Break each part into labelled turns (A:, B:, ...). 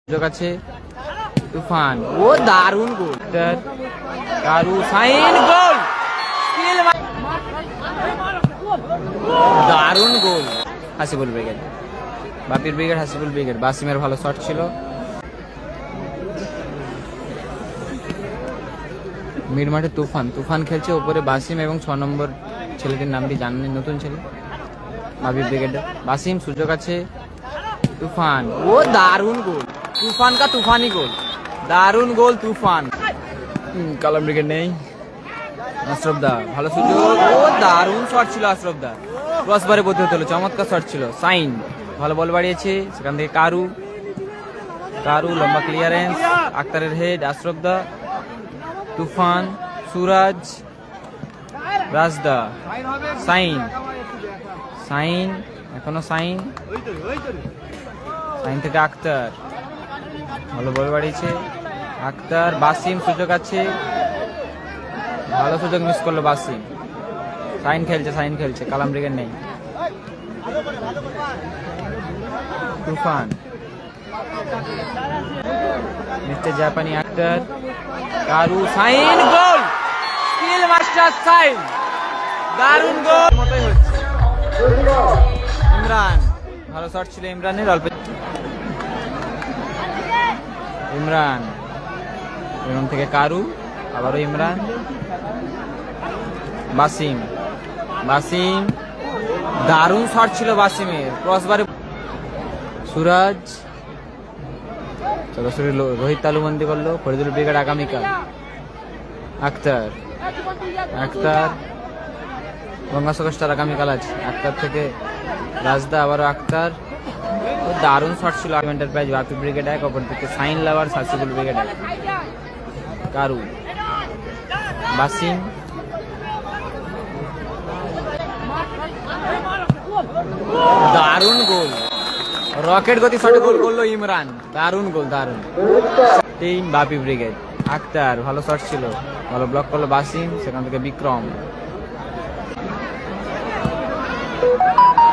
A: সুযোগ আছে তুফান, ও দারুণ গোল, কারু সাইন গোল, দারুণ গোল। হাসিবুল ব্রিগেড, বাপির ব্রিগেড, হাসিবুল ব্রিগেড। বাসিমের ভালো শট ছিল। মিড মাঠে তুফান, তুফান খেলছে ওপরে বাসিম এবং 6 নম্বর ছেলেটির নামটি জানেন, নতুন ছেলে বাপির ব্রিগেডের। বাসিম, সুযোগ আছে তুফান, ও দারুণ গোল, তুফান কা তুফানি গোল, দারুণ গোল তুফান। কালাম ব্রিগেড নেই। আশরফ দা ভালো সুযোগ, ও দারুণ শট ছিল আশরফ দা, ক্রসবারে পড়তে হতো, চমৎকার শট ছিল। সাইন ভালো বল বাড়িয়েছে, সেখান থেকে কারু, কারু লম্বা ক্লিয়ারেন্স, আক্তারের হেড, আশরফ দা, তুফান, সুরাজ, রাজদা, সাইন, সাইন এখনো সাইন, সাইন থেকে আক্তার ভালো বল বাড়িয়েছে, আক্তার। বাসিম, সুযোগ আছে, ভালো সুযোগ মিস করলো বাসিম। সাইন খেলছে, সাইন খেলছে, কালাম ব্রিগেড নেই। তুফান, মিস্টার জাপানি, আক্তার, কারু, সাইন গোল, স্কিল মাস্টার সাইন, দারুণ গোল মতোই হচ্ছে। ইমরান, ভালো শট ছিল ইমরানের, অল্প ইমরান, ইমরান থেকে কারু, আবারও ইমরান, বাসিম, বাসিম, দারুণ শট ছিল বাসিমের, ক্রসবারে। সুরাজ সরাসরি রোহিত তালুবন্দি করলো, ফরিদুল ব্রিগেড আগামীকাল। আক্তার, আক্তার, গঙ্গা সুপারস্টার আগামীকাল আছে। আক্তার থেকে রাজদা, আবারও আক্তার, দারুণ শট ছিল। এন্টারপ্রাইজ বাপি ব্রিগেড এক, অপর দিকে সাইন লাভার সাসিবুল ব্রিগেড এক। কারু, বাসিম, দারুণ গোল, রকেট গতি শটে গোল করলো ইমরান, দারুণ গোল, দারুণ। টিম বাপি ব্রিগেড। আক্তার ভালো শট ছিল, ভালো ব্লক করলো বাসিম, সেখান থেকে বিক্রম,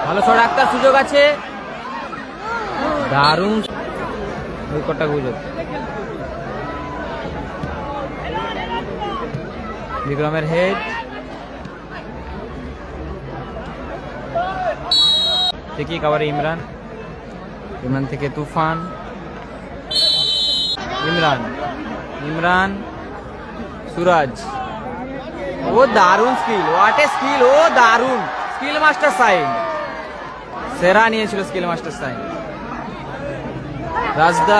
A: ভালো শট আক্তার, সুযোগ আছে, দারুণ উইকেটটা গুজব। বিক্রমের হেড, ঠিকই কাভারে ইমরান, ইমরান থেকে তুফান, ইমরান, ইমরান, সুরাজ, ও দারুণ স্কিল, হোয়াট এ স্কিল, ও দারুণ স্কিল মাস্টার সাইন, সেরা নিয়েছিল স্কিল মাস্টার সাইন। রাজদা,